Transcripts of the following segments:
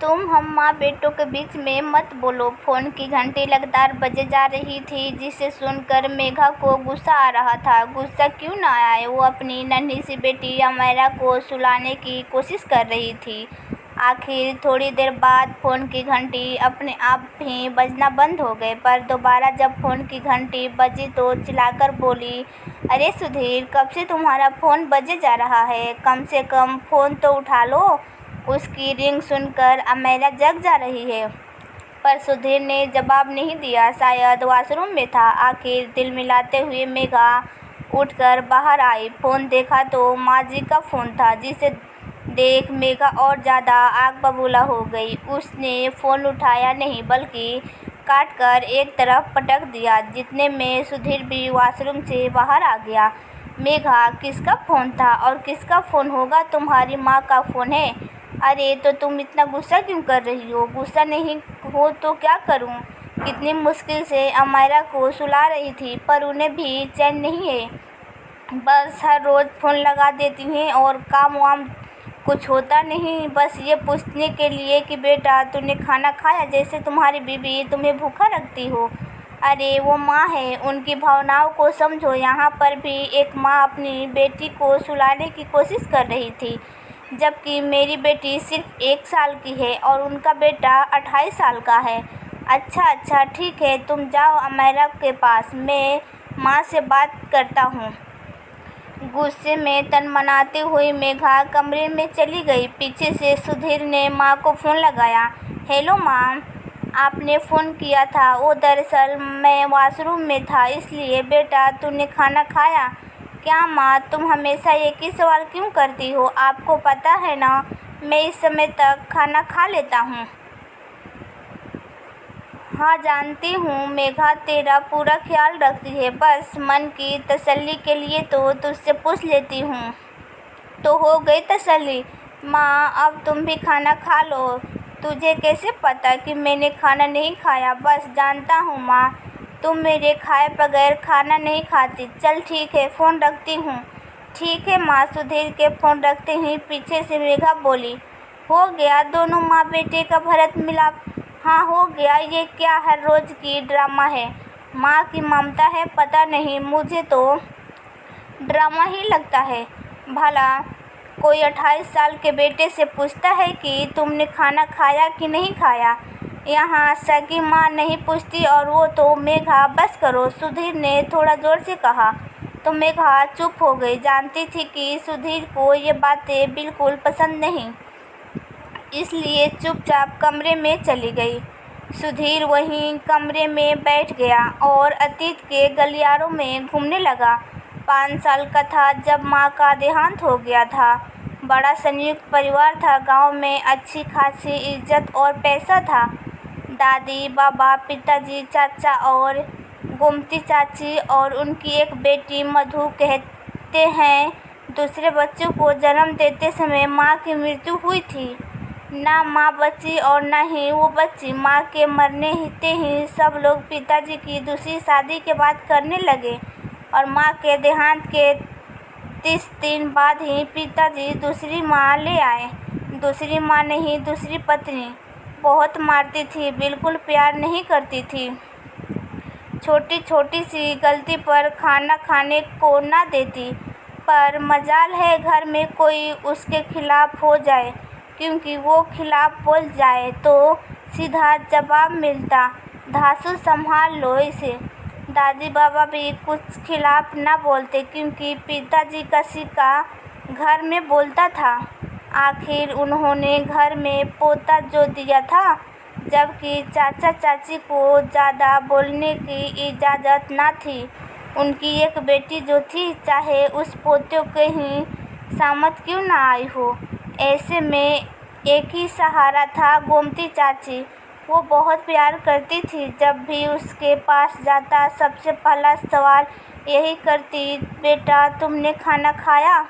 तुम हम माँ बेटों के बीच में मत बोलो। फोन की घंटी लगातार बजे जा रही थी, जिसे सुनकर मेघा को गुस्सा आ रहा था। गुस्सा क्यों न आए, वो अपनी नन्ही सी बेटी अमायरा को सुलाने की कोशिश कर रही थी। आखिर थोड़ी देर बाद फोन की घंटी अपने आप ही बजना बंद हो गई, पर दोबारा जब फोन की घंटी बजी तो चिल्लाकर बोली, अरे सुधीर, कब से तुम्हारा फ़ोन बजे जा रहा है? कम से कम फ़ोन तो उठा लो। उसकी रिंग सुनकर अमायरा जग जा रही है, पर सुधीर ने जवाब नहीं दिया। शायद वॉशरूम में था। आखिर दिल मिलाते हुए मेघा उठकर बाहर आई। फ़ोन देखा तो माँ जी का फ़ोन था, जिसे देख मेघा और ज़्यादा आग बबूला हो गई। उसने फ़ोन उठाया नहीं, बल्कि काट कर एक तरफ पटक दिया। जितने में सुधीर भी वॉशरूम से बाहर आ गया। मेघा, किसका फ़ोन था? और किसका फ़ोन होगा? तुम्हारी माँ का फ़ोन है। अरे तो तुम इतना गुस्सा क्यों कर रही हो? गुस्सा नहीं हो तो क्या करूं? कितनी मुश्किल से अमायरा को सुला रही थी, पर उन्हें भी चैन नहीं है। बस हर रोज़ फ़ोन लगा देती हैं और काम वाम कुछ होता नहीं, बस ये पूछने के लिए कि बेटा तूने खाना खाया, जैसे तुम्हारी बीवी तुम्हें भूखा रखती हो। अरे वो माँ है, उनकी भावनाओं को समझो। यहाँ पर भी एक माँ अपनी बेटी को सुलाने की कोशिश कर रही थी, जबकि मेरी बेटी सिर्फ 1 साल की है और उनका बेटा 28 साल का है। अच्छा ठीक है, तुम जाओ अमायरा के पास, मैं माँ से बात करता हूँ। गुस्से में तनमनाती हुई मेघा कमरे में चली गई। पीछे से सुधीर ने माँ को फ़ोन लगाया। हेलो माँ, आपने फ़ोन किया था? वो दरअसल मैं वॉशरूम में था, इसलिए। बेटा तूने खाना खाया क्या? माँ, तुम हमेशा एक ही सवाल क्यों करती हो? आपको पता है ना, मैं इस समय तक खाना खा लेता हूँ। हाँ जानती हूँ, मेघा तेरा पूरा ख्याल रखती है। बस मन की तसल्ली के लिए तो तुझसे पूछ लेती हूँ। तो हो गई तसल्ली। माँ, अब तुम भी खाना खा लो। तुझे कैसे पता कि मैंने खाना नहीं खाया? बस जानता हूँ माँ, तुम मेरे खाए बगैर खाना नहीं खाती। चल ठीक है, फ़ोन रखती हूँ। ठीक है माँ। सुधीर के फ़ोन रखते ही पीछे से मेघा बोली, हो गया दोनों माँ बेटे का भरत मिलाप? हाँ हो गया। ये क्या हर रोज़ की ड्रामा है? माँ की ममता है? पता नहीं, मुझे तो ड्रामा ही लगता है। भला कोई 28 साल के बेटे से पूछता है कि तुमने खाना खाया कि नहीं खाया? यहाँ सगी माँ नहीं पूछती, और वो तो मेघा। बस करो, सुधीर ने थोड़ा ज़ोर से कहा। तो मेघा चुप हो गई। जानती थी कि सुधीर को ये बातें बिल्कुल पसंद नहीं, इसलिए चुपचाप कमरे में चली गई। सुधीर वहीं कमरे में बैठ गया और अतीत के गलियारों में घूमने लगा। 5 साल का था जब माँ का देहांत हो गया था। बड़ा संयुक्त परिवार था। गांव में अच्छी खासी इज्जत और पैसा था। दादी, बाबा, पिताजी, चाचा और गोमती चाची और उनकी एक बेटी मधु। कहते हैं दूसरे बच्चों को जन्म देते समय माँ की मृत्यु हुई थी। ना माँ बची और न ही वो बच्ची। माँ के मरने ही सब लोग पिताजी की दूसरी शादी की बात करने लगे, और माँ के देहांत के 30 दिन बाद ही पिताजी दूसरी माँ ले आए। दूसरी माँ नहीं, दूसरी पत्नी। बहुत मारती थी, बिल्कुल प्यार नहीं करती थी। छोटी छोटी सी गलती पर खाना खाने को ना देती। पर मजाल है घर में कोई उसके खिलाफ हो जाए, क्योंकि वो खिलाफ बोल जाए तो सीधा जवाब मिलता, धांसू संभाल लो इसे। दादी बाबा भी कुछ खिलाफ ना बोलते, क्योंकि पिताजी का सिक्का घर में बोलता था। आखिर उन्होंने घर में पोता जो दिया था, जबकि चाचा चाची को ज़्यादा बोलने की इजाज़त ना थी। उनकी एक बेटी जो थी, चाहे उस पोते के ही सामत क्यों ना आई हो। ऐसे में एक ही सहारा था, गोमती चाची। वो बहुत प्यार करती थी। जब भी उसके पास जाता, सबसे पहला सवाल यही करती, बेटा तुमने खाना खाया?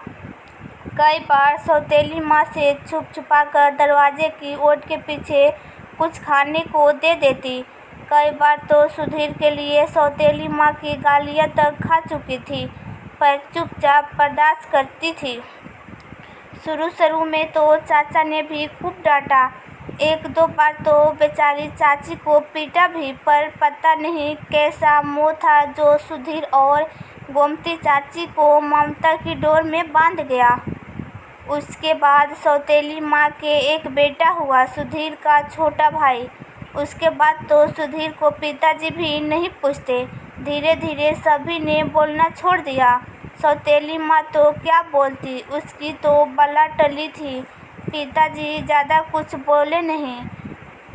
कई बार सौतेली माँ से छुप छुपा कर दरवाजे की ओट के पीछे कुछ खाने को दे देती। कई बार तो सुधीर के लिए सौतेली माँ की गालियाँ तक खा चुकी थी, पर चुपचाप बर्दाश्त करती थी। शुरू में तो चाचा ने भी खूब डांटा, एक दो बार तो बेचारी चाची को पीटा भी, पर पता नहीं कैसा मोह था जो सुधीर और गोमती चाची को ममता की डोर में बांध गया। उसके बाद सौतेली माँ के एक बेटा हुआ, सुधीर का छोटा भाई। उसके बाद तो सुधीर को पिताजी भी नहीं पूछते। धीरे धीरे सभी ने बोलना छोड़ दिया। सौतेली माँ तो क्या बोलती, उसकी तो बला टली थी। पिताजी ज़्यादा कुछ बोले नहीं।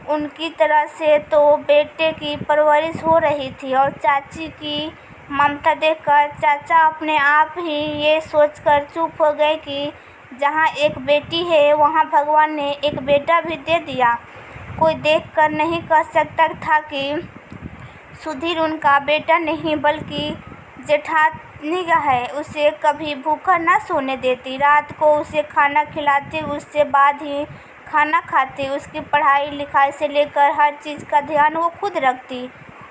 उनकी तरह से तो बेटे की परवरिश हो रही थी, और चाची की ममता देखकर चाचा अपने आप ही ये सोचकर चुप हो गए कि जहाँ एक बेटी है वहाँ भगवान ने एक बेटा भी दे दिया। कोई देखकर नहीं कह सकता था कि सुधीर उनका बेटा नहीं बल्कि जेठानी है। उसे कभी भूखा ना सोने देती, रात को उसे खाना खिलाती, उससे बाद ही खाना खाती। उसकी पढ़ाई लिखाई से लेकर हर चीज़ का ध्यान वो खुद रखती।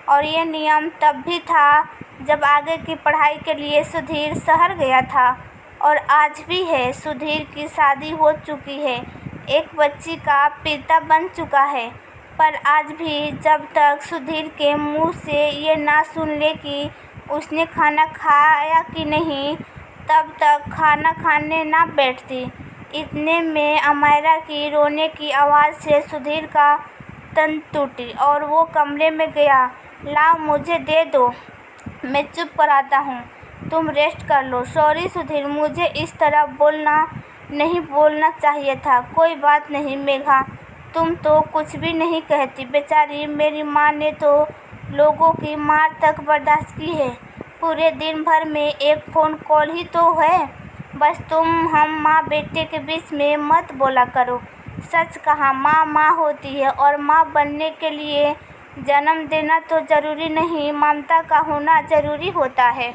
और ये नियम तब भी था जब आगे की पढ़ाई के लिए सुधीर शहर गया था, और आज भी है। सुधीर की शादी हो चुकी है, एक बच्ची का पिता बन चुका है, पर आज भी जब तक सुधीर के मुंह से ये ना सुन ले कि उसने खाना खाया कि नहीं, तब तक खाना खाने ना बैठती। इतने में अमायरा की रोने की आवाज़ से सुधीर का तन टूटी और वो कमरे में गया। लाओ मुझे दे दो, मैं चुप कराता हूँ, तुम रेस्ट कर लो। सॉरी सुधीर, मुझे इस तरह नहीं बोलना चाहिए था। कोई बात नहीं मेघा, तुम तो कुछ भी नहीं कहती। बेचारी मेरी माँ ने तो लोगों की मार तक बर्दाश्त की है। पूरे दिन भर में एक फ़ोन कॉल ही तो है। बस तुम हम माँ बेटे के बीच में मत बोला करो। सच कहा, माँ माँ होती है, और माँ बनने के लिए जन्म देना तो ज़रूरी नहीं, ममता का होना ज़रूरी होता है।